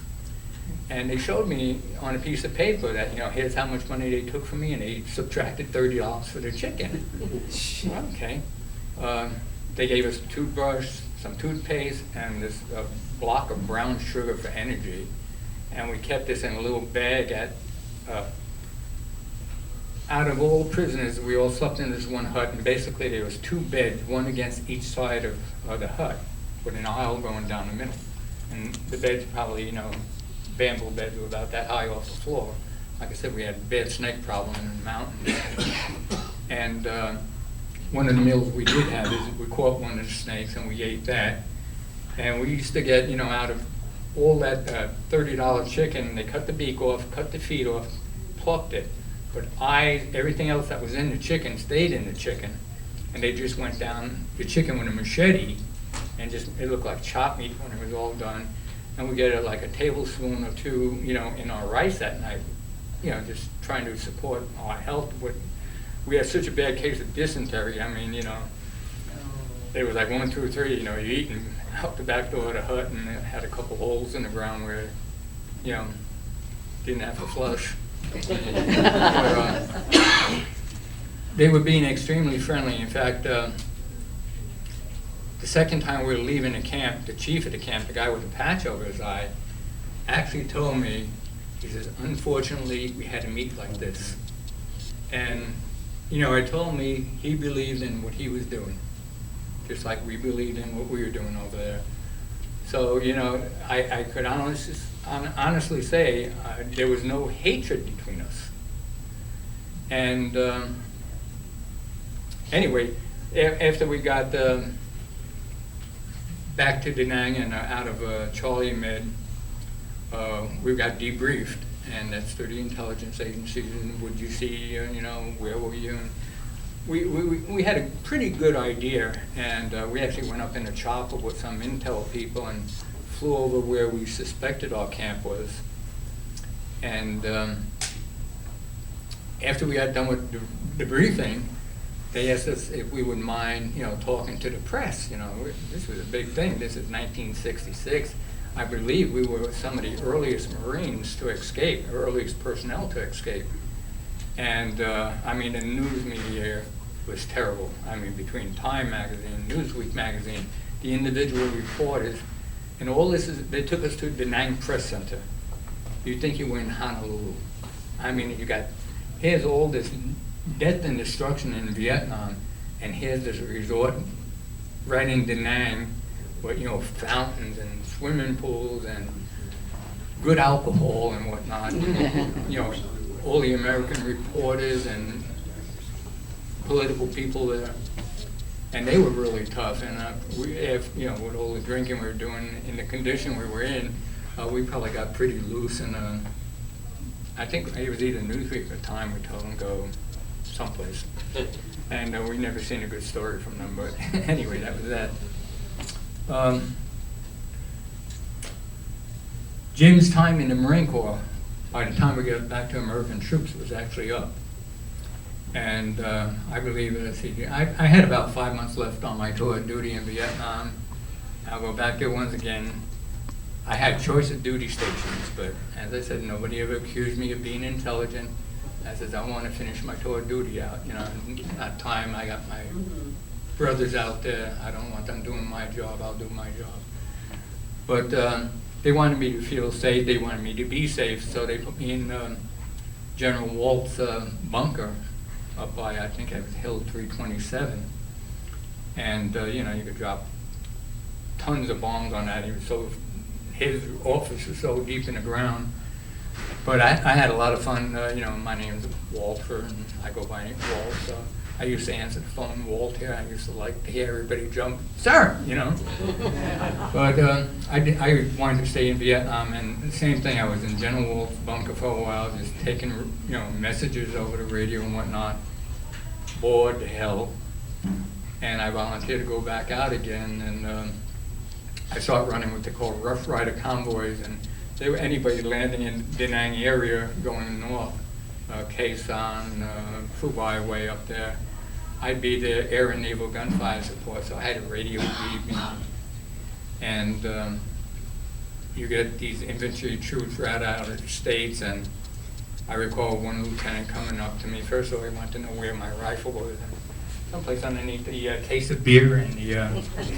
And they showed me on a piece of paper that, you know, here's how much money they took from me, and they subtracted $30 for the chicken. Okay. They gave us a toothbrush, some toothpaste, and this block of brown sugar for energy. And we kept this in a little bag out of all prisoners, we all slept in this one hut, and basically there was 2 beds, one against each side of the hut, with an aisle going down the middle. And the beds probably, you know, bamboo beds were about that high off the floor. Like I said, we had a bad snake problem in the mountains. And one of the meals we did have is we caught one of the snakes and we ate that. And we used to get, you know, out of all that $30 chicken, they cut the beak off, cut the feet off, plucked it. But everything else that was in the chicken stayed in the chicken. And they just went down the chicken with a machete, and just, it looked like chopped meat when it was all done. And we get like a tablespoon or 2, you know, in our rice that night, you know, just trying to support our health. We had such a bad case of dysentery. I mean, you know, it was like 1, 2, 3, you know, you eating out the back door of the hut, and it had a couple holes in the ground where, you know, didn't have to flush. But, they were being extremely friendly. In fact, the second time we were leaving the camp, the chief of the camp, the guy with the patch over his eye, actually told me, he says, "Unfortunately, we had to meet like this." And, you know, it told me he believed in what he was doing, just like we believed in what we were doing over there. So, you know, I could honestly say there was no hatred between us. And anyway, after we got back to Da Nang and out of Charlie Med, we got debriefed, and that's through the intelligence agencies. And would you see, you know, where were you? And we had a pretty good idea, and we actually went up in a chopper with some intel people and flew over where we suspected our camp was. And after we got done with the briefing, they asked us if we would mind, you know, talking to the press. You know, this was a big thing. This is 1966. I believe we were some of the earliest Marines to escape, earliest personnel to escape. And I mean, the news media was terrible. I mean, between Time magazine, Newsweek magazine, the individual reporters, and all this they took us to Da Nang Press Center. You'd think you were in Honolulu. I mean, here's all this death and destruction in Vietnam, and here's this resort right in Da Nang with, you know, fountains and swimming pools and good alcohol and whatnot. You know, all the American reporters and political people there, and they were really tough. And if with all the drinking we were doing, in the condition we were in, we probably got pretty loose. And I think it was either Newsweek or Time. We told them go someplace, and we never seen a good story from them. But anyway, that was that. Jim's time in the Marine Corps, by the time we got back to American troops, was actually up. And I believe I had about 5 months left on my tour of duty in Vietnam. I'll go back there once again. I had choice of duty stations, but as I said, nobody ever accused me of being intelligent. I said, I want to finish my tour of duty out. That time I got my brothers out there. I don't want them doing my job. I'll do my job. But they wanted me to feel safe. They wanted me to be safe, so they put me in General Walt's bunker up by, I think it was Hill 327. And you could drop tons of bombs on that. His office was so deep in the ground. But I had a lot of fun. My name's Walter, and I go by Walt. So I used to answer the phone, Walt here. I used to like to hear everybody jump, sir, But I wanted to stay in Vietnam, and the same thing. I was in General Walt's bunker for a while, just taking messages over the radio and whatnot. Bored to hell, and I volunteered to go back out again, and I started running what they call Rough Rider convoys, and they were anybody landing in Da Nang area going north. Khe Sanh, Phu Bai way up there. I'd be the air and naval gunfire support, so I had a radio feed me. And you get these infantry troops right out of the States, and I recall one lieutenant coming up to me. First of all, he wanted to know where my rifle was. And someplace underneath the case of beer and the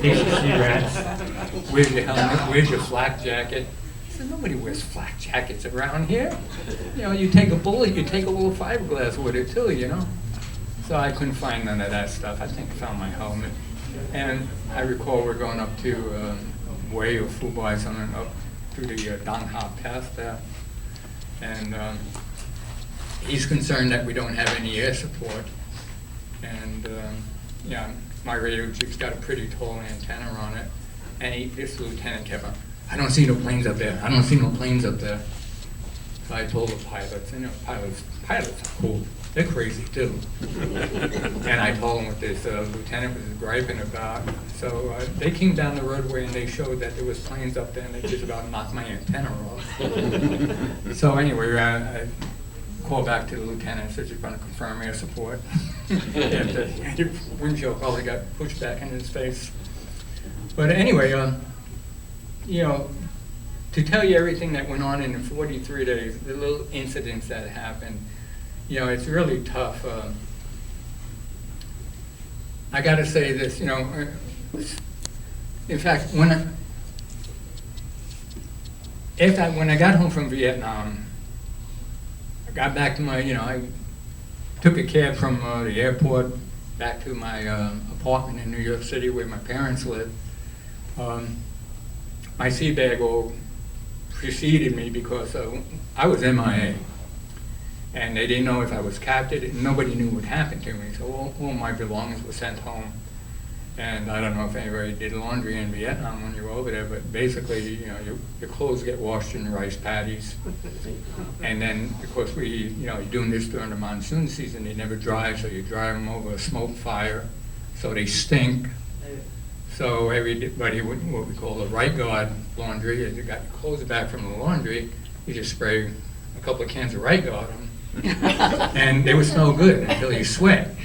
case of cigarettes. Where's your helmet? Where's your flak jacket? I said, nobody wears flak jackets around here. You take a bullet, you take a little fiberglass with it too, So I couldn't find none of that stuff. I think I found my helmet. And I recall we're going up to Way or Phu Bai, something up through the Dang Ha Pass there. And he's concerned that we don't have any air support. And my radio chief's got a pretty tall antenna on it. And this lieutenant kept on, I don't see no planes up there. I don't see no planes up there. So I told the pilots, pilots are cool. They're crazy too. And I told them what this lieutenant was griping about. So they came down the roadway and they showed that there was planes up there, and they just about knocked my antenna off. So anyway, I called back to the lieutenant and said, you're going to confirm air support. And the windshield probably got pushed back in his face. But anyway, to tell you everything that went on in the 43 days, the little incidents that happened, it's really tough. I got to say this, in fact, when I got home from Vietnam, I got back to my, I took a cab from the airport back to my apartment in New York City where my parents lived. My sea bag all preceded me because I was MIA. And they didn't know if I was captured, and nobody knew what happened to me. So all my belongings were sent home. And I don't know if anybody did laundry in Vietnam when you were over there, but basically, your clothes get washed in rice paddies. And then, of course, you're doing this during the monsoon season, they never dry, so you dry them over a smoke fire, so they stink. So everybody, what we call the right guard laundry, is you got your clothes back from the laundry, you just spray a couple of cans of right guard on them. And they would smell good until you sweat.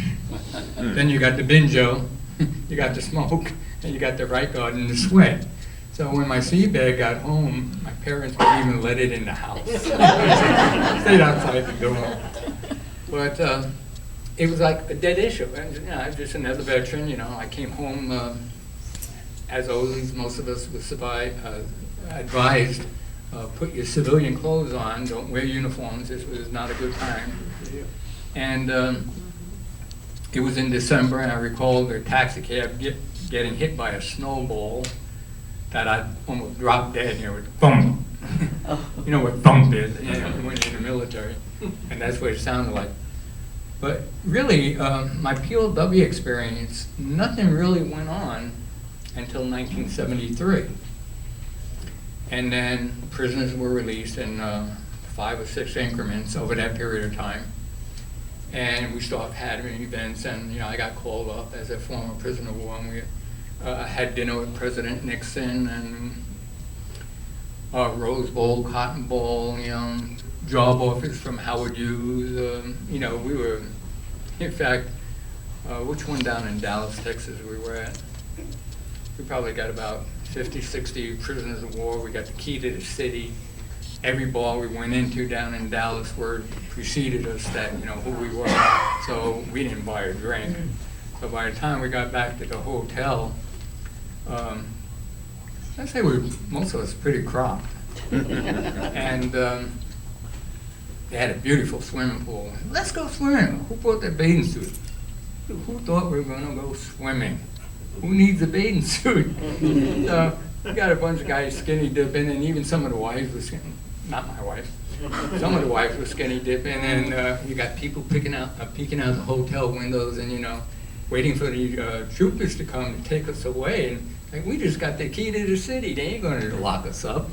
Then you got the Binjo, you got the smoke, and you got the right guard and the sweat. So when my sea bag got home, my parents wouldn't even let it in the house. Stayed outside the door. But it was like a dead issue. And, I'm just another veteran. I came home, as always, most of us was advised, put your civilian clothes on, don't wear uniforms, this was not a good time. And it was in December, and I recall the taxi cab getting hit by a snowball that I almost dropped dead, with thump. You know what thump is, when you're in the military, and that's what it sounded like. But really, my POW experience, nothing really went on until 1973. And then prisoners were released in 5 or 6 increments over that period of time. And we started having events, and I got called up as a former prisoner of war, and we had dinner with President Nixon, and Rose Bowl, Cotton Bowl, job offers from Howard Hughes. We were, in fact, which one down in Dallas, Texas we were at? We probably got about 50, 60 prisoners of war. We got the key to the city. Every bar we went into down in Dallas word preceded us that, who we were. So we didn't buy a drink. So by the time we got back to the hotel, I'd say most of us pretty cropped. And they had a beautiful swimming pool. Let's go swimming. Who brought their bathing suit? Who thought we were going to go swimming? Who needs a bathing suit? So we got a bunch of guys skinny dipping, and even some of the wives were skinny. Not my wife. Some of the wives were skinny dipping, and you got people peeking out the hotel windows, and waiting for the troopers to come to take us away. And like, we just got the key to the city. They ain't going to lock us up,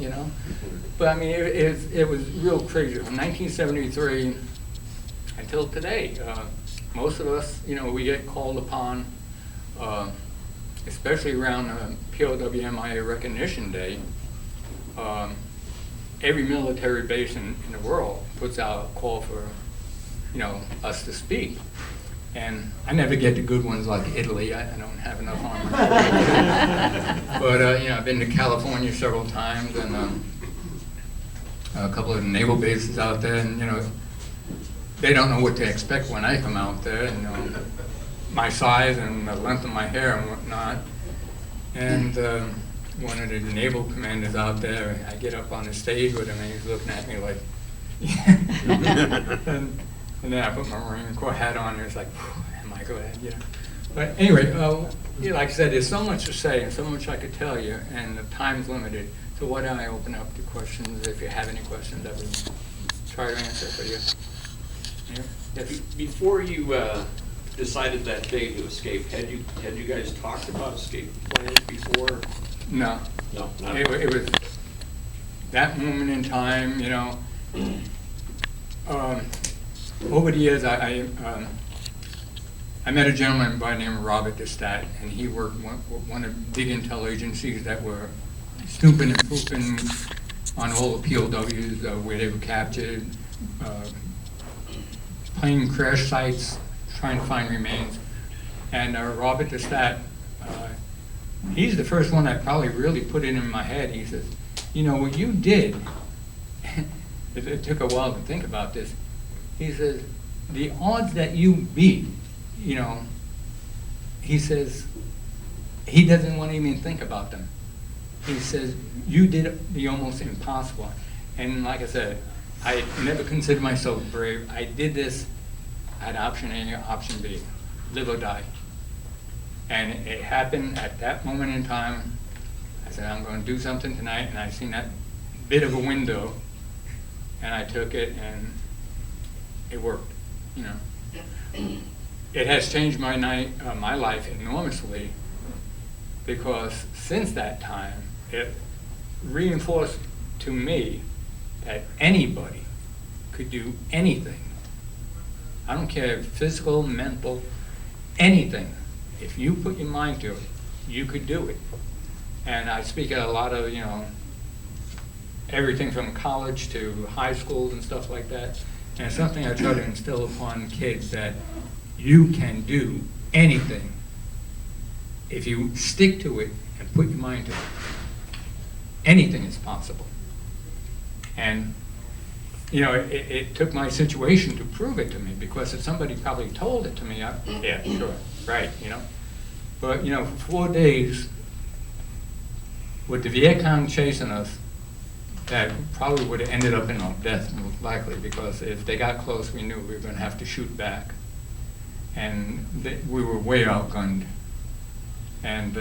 But I mean, it was real crazy. From 1973 until today, most of us, we get called upon, especially around POW/MIA Recognition Day. Every military base in the world puts out a call for, us to speak. And I never get the good ones like Italy. I don't have enough on my But, I've been to California several times, and a couple of the naval bases out there, and, they don't know what to expect when I come out there, and, my size and the length of my hair and whatnot. And one of the naval commanders out there, I get up on the stage with him, and he's looking at me like, and then I put my Marine Corps hat on, and it's like, am I glad, But anyway, like I said, there's so much to say and so much I could tell you, and the time's limited. So why don't I open up to questions? If you have any questions, I will try to answer for you. Yeah? Yes. Before you decided that day to escape, had you guys talked about escape plans before? No. No. It was that moment in time, over the years, I met a gentleman by the name of Robert Destat, and he worked one of the big intel agencies that were snooping and pooping on all the POWs where they were captured, plane crash sites, trying to find remains. And Robert Destat, he's the first one that probably really put it in my head. He says, what you did, it took a while to think about this. He says, the odds that you beat, he says, he doesn't want to even think about them. He says, you did the almost impossible. And like I said, I never considered myself brave. I did this at option A or option B, live or die. And it happened at that moment in time. I said, I'm going to do something tonight, and I seen that bit of a window, and I took it, and it worked, It has changed my life enormously, because since that time, it reinforced to me that anybody could do anything. I don't care if physical, mental, anything. If you put your mind to it, you could do it. And I speak at a lot of, everything from college to high schools and stuff like that. And it's something I try to instill upon kids, that you can do anything if you stick to it and put your mind to it. Anything is possible. And, it took my situation to prove it to me, because if somebody probably told it to me, yeah, sure, right, But, for 4 days, with the Viet Cong chasing us, that probably would have ended up in our death, most likely, because if they got close, we knew we were going to have to shoot back. And we were way outgunned. And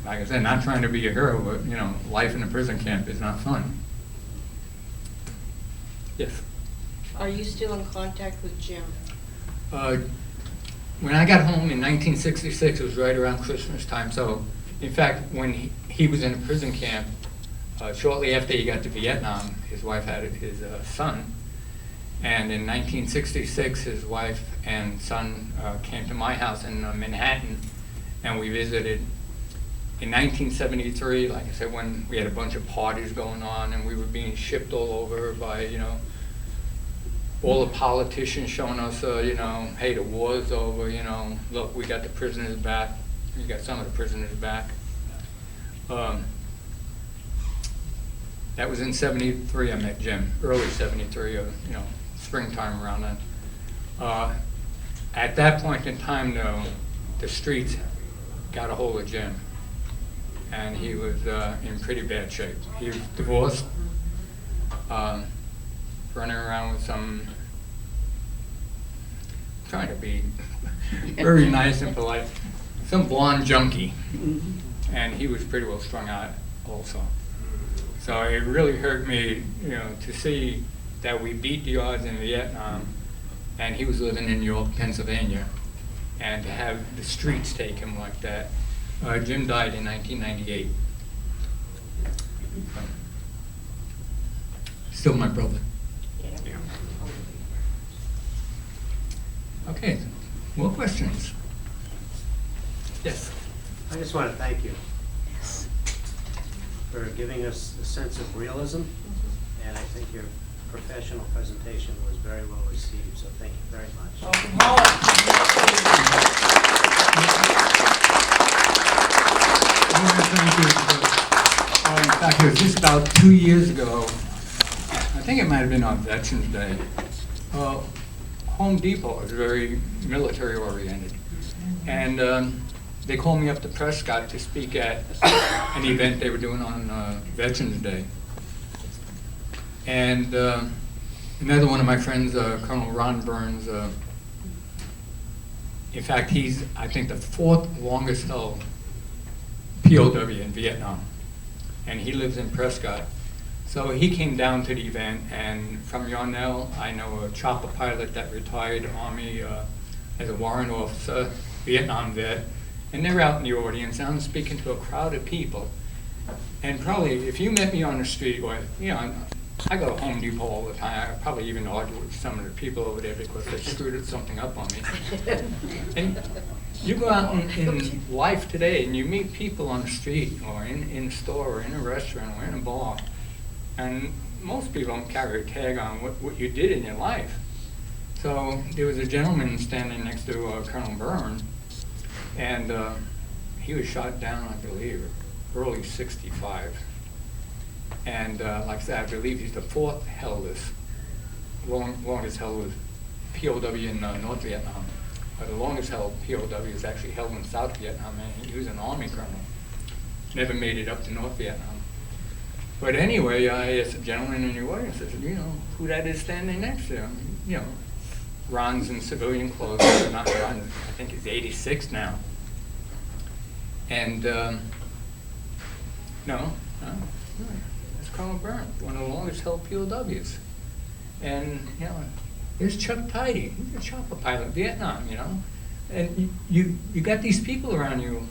like I said, not trying to be a hero, but, life in a prison camp is not fun. Yes? Are you still in contact with Jim? When I got home in 1966, it was right around Christmas time. So, in fact, when he was in a prison camp, shortly after he got to Vietnam, his wife had his son. And in 1966, his wife and son came to my house in Manhattan, and we visited. In 1973, like I said, when we had a bunch of parties going on, and we were being shipped all over by, all the politicians showing us, hey, the war's over, look, we got the prisoners back. We got some of the prisoners back. That was in 73 I met Jim, early 73, springtime around then. At that point in time, though, the streets got a hold of Jim, and he was in pretty bad shape. He was divorced, running around with some, trying to be very nice and polite, some blonde junkie, and he was pretty well strung out also. So it really hurt me, to see that we beat the odds in Vietnam, and he was living in York, Pennsylvania, and to have the streets take him like that. Jim died in 1998. Still my brother. Yeah. Okay, more questions? Yes. I just want to thank you for giving us a sense of realism, and I think your professional presentation was very well received, so thank you very much. Thank you. In fact, it was just about 2 years ago, I think it might have been on Veterans Day. Home Depot is very military oriented, and they called me up to Prescott to speak at an event they were doing on Veterans Day. And another one of my friends, Colonel Ron Burns, in fact, he's, I think, the 4th longest held POW in Vietnam, and he lives in Prescott. So he came down to the event, and from Yarnell, I know a chopper pilot that retired Army as a warrant officer, Vietnam vet, and they're out in the audience, and I'm speaking to a crowd of people. And probably, if you met me on the street, or, I go to Home Depot all the time. I probably even argue with some of the people over there because they screwed something up on me. And you go out in life today, and you meet people on the street, or in a store, or in a restaurant, or in a bar, and most people don't carry a tag on what you did in your life. So there was a gentleman standing next to Colonel Byrne, and he was shot down, I believe, early '65. And like I said, I believe he's the 4th heldest, longest held POW in North Vietnam. The longest held POW is actually held in South Vietnam, and he was an Army colonel. Never made it up to North Vietnam. But anyway, I asked a gentleman in the audience, I said, who that is standing next to him? Ron's in civilian clothes, not Ron, I think he's 86 now. And no, that's Colonel Byrne, one of the longest held POWs. And, there's Chuck Tidy, he's a chopper pilot in Vietnam, And you got these people around you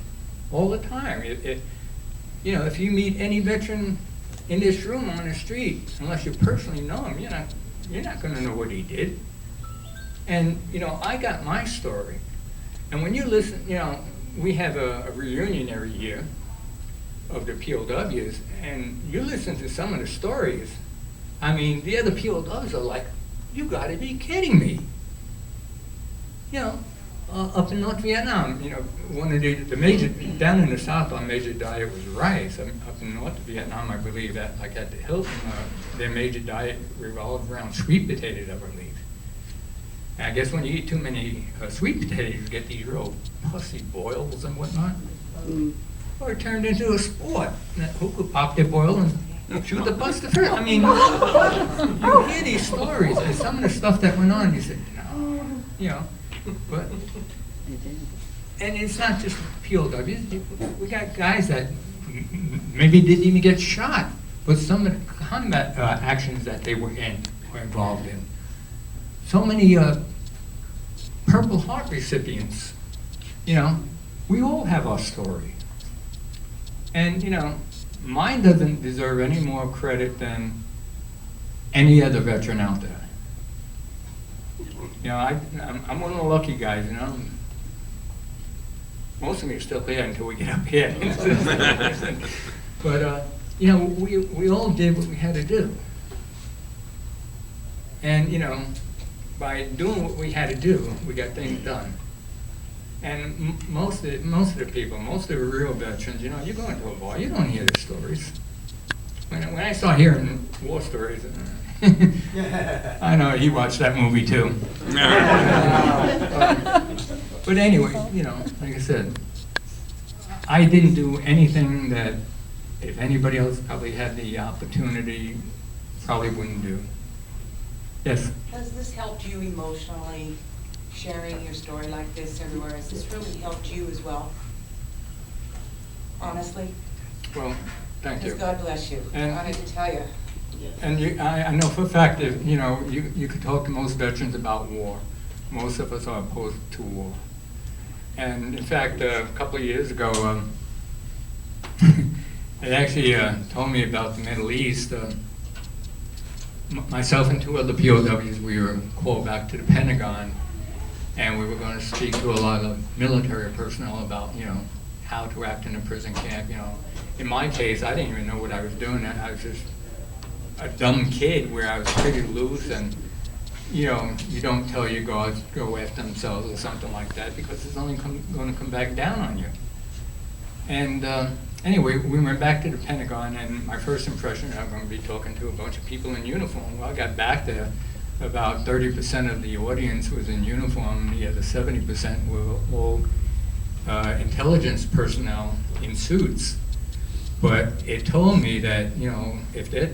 all the time. If you meet any veteran in this room on the street, unless you personally know him, you're not going to know what he did. And, I got my story. And when you listen, we have a reunion every year of the POWs, and you listen to some of the stories. I mean, the other POWs are like, you gotta be kidding me. Up in North Vietnam, one of the major, down in the South, our major diet was rice. Up in North Vietnam, I believe that, like at the Hilton, their major diet revolved around sweet potatoes, I believe. And I guess when you eat too many sweet potatoes, you get these real pussy boils and whatnot. Or it turned into a sport. Who could pop their boil and shoot the bus the first? I mean, you hear these stories, and some of the stuff that went on, you said, no, but, and it's not just POWs. We got guys that maybe didn't even get shot, but some of the combat actions that they were involved in. so many Purple Heart recipients. You know, we all have our story. And, you know, mine doesn't deserve any more credit than any other veteran out there. You know, I'm one of the lucky guys, you know. Most of me are still here until we get up here. But, you know, we all did what we had to do. And, you know, by doing what we had to do, we got things done. And most of the people, most of the real veterans, you know, you go into a bar, you don't hear their stories. When I start hearing war stories, I know he watched that movie too. But anyway, you know, like I said, I didn't do anything that if anybody else probably had the opportunity, probably wouldn't do. Yes? Has this helped you emotionally, sharing your story like this everywhere? Has this really helped you as well? Honestly? Well, thank you. Because God bless you. I And- wanted to tell you. And I know for a fact that, you know, you could talk to most veterans about war. Most of us are opposed to war. And in fact, a couple of years ago, they actually told me about the Middle East. Myself and 2 other POWs, we were called back to the Pentagon, and we were going to speak to a lot of military personnel about, you know, how to act in a prison camp. You know, in my case, I didn't even know what I was doing. I was just a dumb kid where I was pretty loose, and you know, you don't tell your guards go after themselves or something like that because it's only going to come back down on you. And anyway, we went back to the Pentagon, and my first impression, I'm going to be talking to a bunch of people in uniform. Well, I got back there, about 30% of the audience was in uniform, the other 70% were all intelligence personnel in suits. But it told me that, you know, if they're